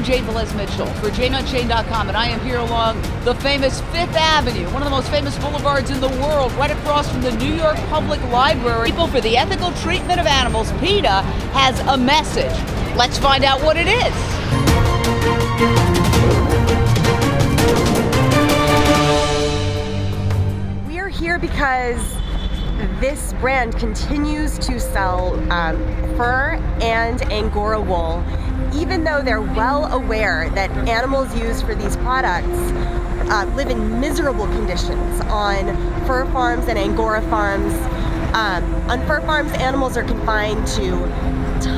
janevelezmitchell for janeunchained.com, and I am here along the famous Fifth Avenue, one of the most famous boulevards in the world, right across from the New York Public Library. People for the Ethical Treatment of Animals, PETA, has a message. Let's find out what it is. We are here because this brand continues to sell fur and Angora wool, even though they're well aware that animals used for these products live in miserable conditions on fur farms and Angora farms. On fur farms, animals are confined to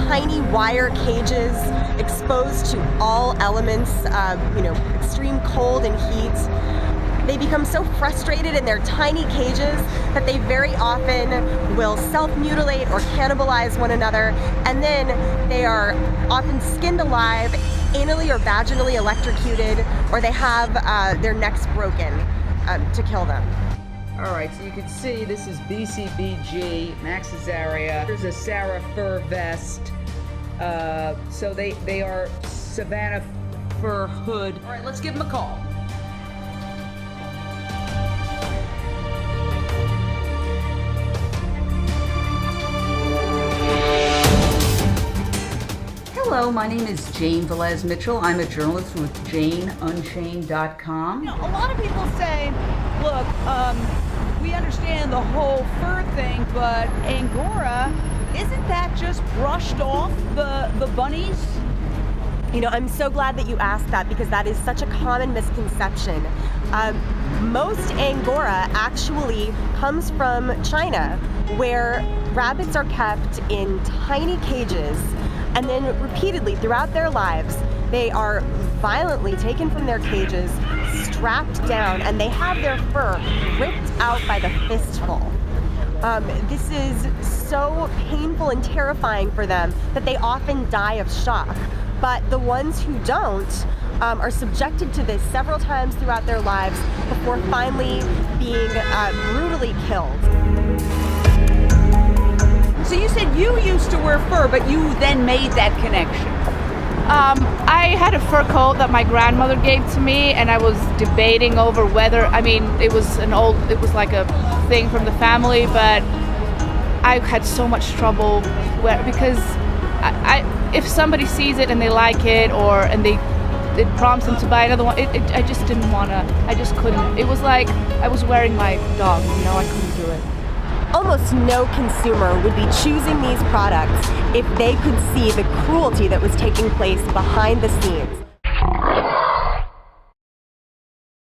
tiny wire cages, exposed to all elements, extreme cold and heat. They become so frustrated in their tiny cages that they very often will self-mutilate or cannibalize one another, and then they are often skinned alive, anally or vaginally electrocuted, or they have their necks broken to kill them. All right, so you can see this is BCBG, Max Azaria. There's a Sarah fur vest. So they are Savannah fur hood. All right, let's give them a call. Hello, my name is Jane Velez-Mitchell. I'm a journalist with janeunchained.com. A lot of people say, look, we understand the whole fur thing, but Angora, isn't that just brushed off the bunnies? I'm so glad that you asked that, because that is such a common misconception. Most Angora actually comes from China, where rabbits are kept in tiny cages, and then repeatedly throughout their lives, they are violently taken from their cages, strapped down, and they have their fur ripped out by the fistful. This is so painful and terrifying for them that they often die of shock. But the ones who don't are subjected to this several times throughout their lives before finally being brutally killed. So you said you used to wear fur, but you then made that connection. I had a fur coat that my grandmother gave to me, and I was debating over whether, it was like a thing from the family, but I had so much trouble because if somebody sees it and they like it, and it prompts them to buy another one, I just didn't want to, I just couldn't. It was like I was wearing my dog, I couldn't do it. Almost no consumer would be choosing these products if they could see the cruelty that was taking place behind the scenes.